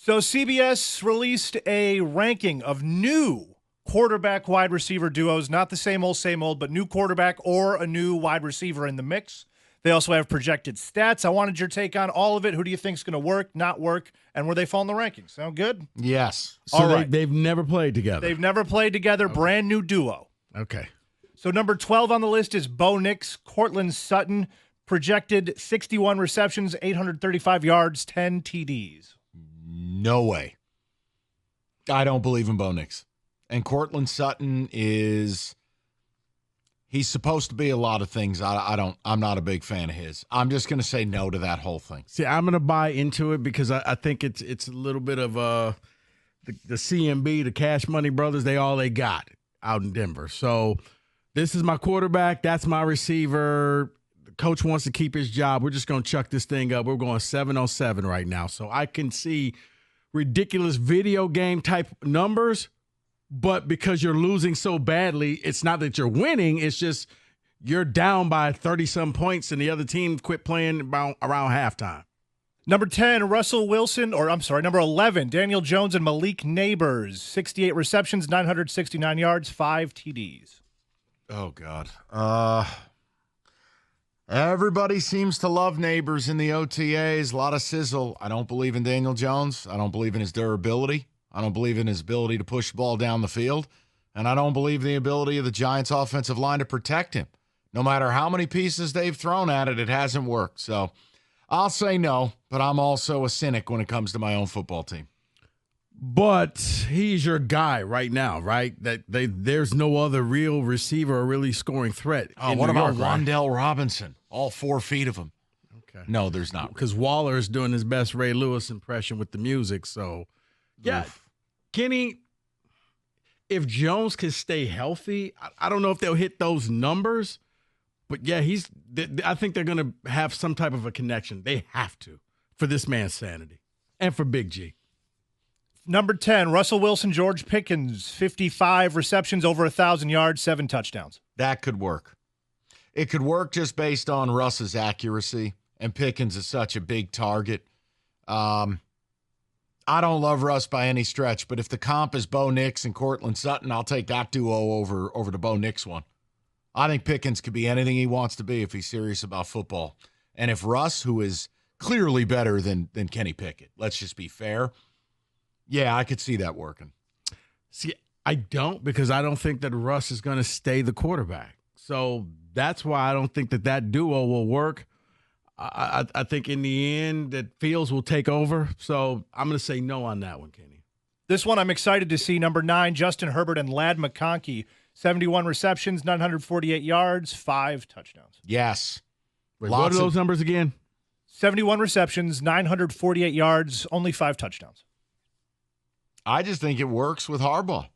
So CBS released a ranking of new quarterback wide receiver duos, not the same old, but new quarterback or a new wide receiver in the mix. They also have projected stats. I wanted your take on all of it. Who do you think is going to work, not work, and where they fall in the rankings? Sound good? Yes. So all right. They've never played together. They've never played together. Okay. Brand new duo. Okay. So number 12 on the list is Nix and Courtland Sutton. Projected 61 receptions, 835 yards, 10 TDs. No way. I don't believe in Nix. And Courtland Sutton he's supposed to be a lot of things. I'm not a big fan of his. I'm just going to say no to that whole thing. See, I'm going to buy into it because I think it's a little bit of the CMB, the Cash Money Brothers, they got out in Denver. So this is my quarterback. That's my receiver. The coach wants to keep his job. We're just going to chuck this thing up. We're going 7-on-7 right now. So I can see ridiculous video game type numbers, but because you're losing so badly, it's not that you're winning. It's just you're down by 30-some points, and the other team quit playing around halftime. Number 10, number 11, Daniel Jones and Malik Nabers. 68 receptions, 969 yards, 5 TDs. Oh, God. Everybody seems to love Nabers in the OTAs. A lot of sizzle. I don't believe in Daniel Jones. I don't believe in his durability. I don't believe in his ability to push the ball down the field. And I don't believe in the ability of the Giants' offensive line to protect him. No matter how many pieces they've thrown at it, it hasn't worked. So I'll say no, but I'm also a cynic when it comes to my own football team. But he's your guy right now, right? There's no other real receiver or really scoring threat. Oh, what about Wan'Dale Robinson? All 4 feet of him. Okay. No, there's not. Because Waller is doing his best Ray Lewis impression with the music. So, yeah. Oof. Kenny, if Jones can stay healthy, I don't know if they'll hit those numbers. But, yeah, I think they're going to have some type of a connection. They have to for this man's sanity and for Big G. Number 10, Russell Wilson, George Pickens, 55 receptions, over 1,000 yards, 7 touchdowns. That could work. It could work just based on Russ's accuracy, and Pickens is such a big target. I don't love Russ by any stretch, but if the comp is Nix and Courtland Sutton, I'll take that duo over the Nix one. I think Pickens could be anything he wants to be if he's serious about football. And if Russ, who is clearly better than Kenny Pickett, let's just be fair, yeah, I could see that working. See, I don't, because I don't think that Russ is going to stay the quarterback. So that's why I don't think that duo will work. I think in the end that Fields will take over. So I'm going to say no on that one, Kenny. This one I'm excited to see. Number 9, Justin Herbert and Ladd McConkey. 71 receptions, 948 yards, 5 touchdowns. Yes. Wait, what are those numbers again? 71 receptions, 948 yards, only 5 touchdowns. I just think it works with Harbaugh.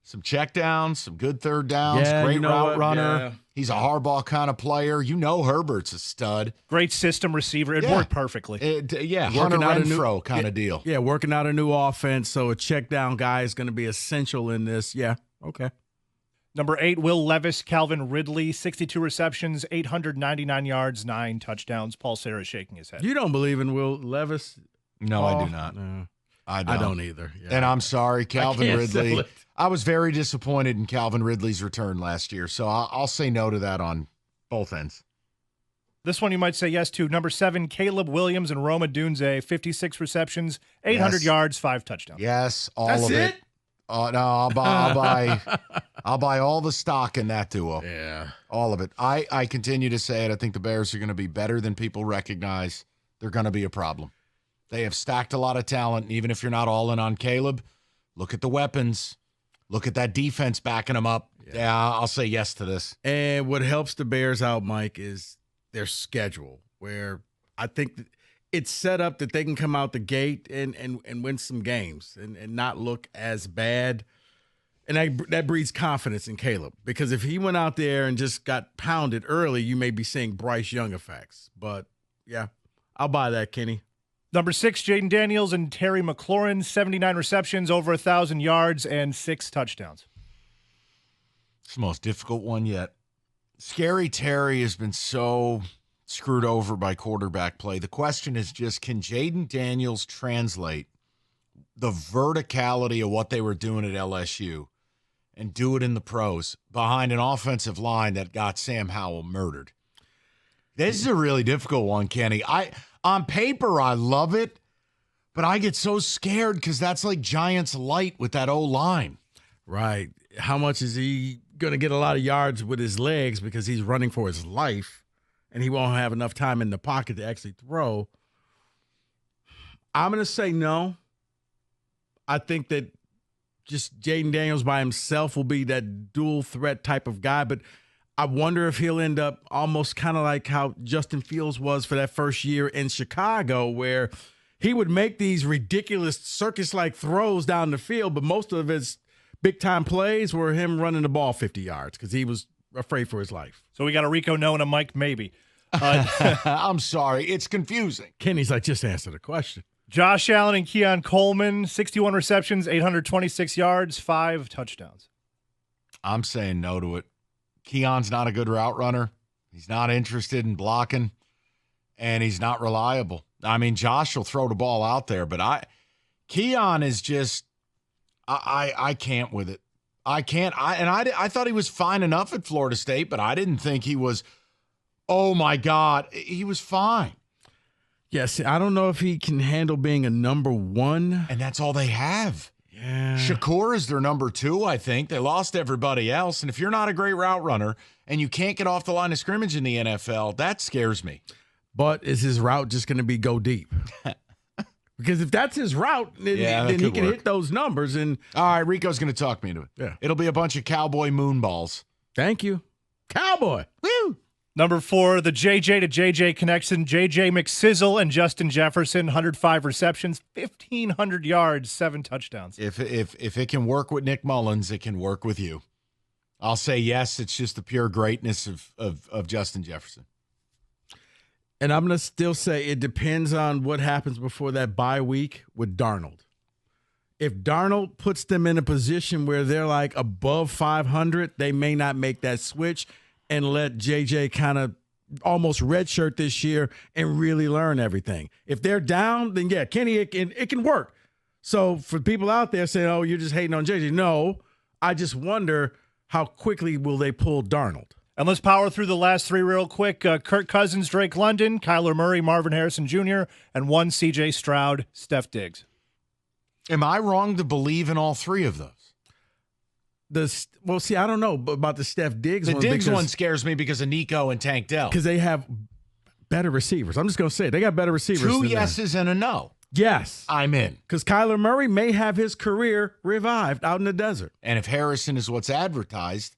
Some checkdowns, some good third downs, great route runner. Yeah. He's a Harbaugh kind of player. You know Herbert's a stud. Great system receiver. It worked perfectly. Hunter Renfrow kind of deal. Yeah, working out a new offense, so a check down guy is going to be essential in this. Yeah, okay. Number 8, Will Levis, Calvin Ridley, 62 receptions, 899 yards, 9 touchdowns. Paul Sarah shaking his head. You don't believe in Will Levis? No, Paul? I do not. No. I don't either. Yeah. And I'm sorry, Calvin Ridley. I was very disappointed in Calvin Ridley's return last year, so I'll say no to that on both ends. This one you might say yes to. Number 7, Caleb Williams and Rome Odunze, 56 receptions, 800 yards, 5 touchdowns. Yes, all That's of it. No, I'll buy all the stock in that duo. Yeah, all of it. I continue to say it. I think the Bears are going to be better than people recognize. They're going to be a problem. They have stacked a lot of talent, and even if you're not all in on Caleb, look at the weapons. Look at that defense backing them up. Yeah, I'll say yes to this. And what helps the Bears out, Mike, is their schedule, where I think it's set up that they can come out the gate and win some games and not look as bad. And that breeds confidence in Caleb, because if he went out there and just got pounded early, you may be seeing Bryce Young effects. But, yeah, I'll buy that, Kenny. Number 6, Jaden Daniels and Terry McLaurin, 79 receptions, over 1,000 yards, and 6 touchdowns. It's the most difficult one yet. Scary Terry has been so screwed over by quarterback play. The question is just, can Jaden Daniels translate the verticality of what they were doing at LSU and do it in the pros behind an offensive line that got Sam Howell murdered. This is a really difficult one, Kenny. On paper, I love it, but I get so scared because that's like Giants light with that O-line. Right. How much is he going to get a lot of yards with his legs because he's running for his life and he won't have enough time in the pocket to actually throw? I'm going to say no. I think that just Jaden Daniels by himself will be that dual threat type of guy, but I wonder if he'll end up almost kind of like how Justin Fields was for that first year in Chicago, where he would make these ridiculous circus-like throws down the field, but most of his big-time plays were him running the ball 50 yards because he was afraid for his life. So we got a Rico no and a Mike maybe. I'm sorry. It's confusing. Kenny's like, just answer the question. Josh Allen and Keon Coleman, 61 receptions, 826 yards, 5 touchdowns. I'm saying no to it. Keon's not a good route runner. He's not interested in blocking, and he's not reliable. I mean, Josh will throw the ball out there, but Keon is just I can't with it. I can't. I thought he was fine enough at Florida State, but I didn't think he was, oh, my God. He was fine. Yes, I don't know if he can handle being a number one. And that's all they have. Yeah. Shakur is their number 2, I think. They lost everybody else. And if you're not a great route runner and you can't get off the line of scrimmage in the NFL, that scares me. But is his route just going to be go deep? Because if that's his route, then he can hit those numbers. And all right, Rico's going to talk me into it. Yeah. It'll be a bunch of cowboy moonballs. Thank you. Cowboy. Woo! Number 4, the JJ to JJ connection, JJ McSizzle and Justin Jefferson, 105 receptions, 1,500 yards, 7 touchdowns. If it can work with Nick Mullins, it can work with you. I'll say yes, it's just the pure greatness of Justin Jefferson. And I'm going to still say it depends on what happens before that bye week with Darnold. If Darnold puts them in a position where they're like above 500, they may not make that switch and let JJ kind of almost redshirt this year and really learn everything. If they're down, then yeah, Kenny, it can work. So for people out there saying, oh, you're just hating on JJ, no, I just wonder how quickly will they pull Darnold. And let's power through the last 3 real quick. Kirk Cousins, Drake London, Kyler Murray, Marvin Harrison Jr., and 1 C.J. Stroud, Steph Diggs. Am I wrong to believe in all 3 of those? Well, see, I don't know about the Steph Diggs one. The Diggs one scares me because of Nico and Tank Dell. Because they have better receivers. I'm just going to say it. They got better receivers. 2 yeses and a no. Yes. I'm in. Because Kyler Murray may have his career revived out in the desert. And if Harrison is what's advertised,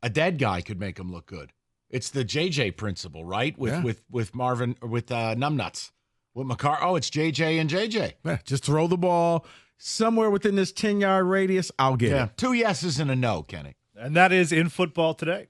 a dead guy could make him look good. It's the JJ principle, right? With Marvin, with Numbnuts. With McCarthy. Oh, it's JJ and JJ. Yeah, just throw the ball somewhere within this 10-yard radius. I'll get it. 2 yeses and a no, Kenny. And that is In Football Today.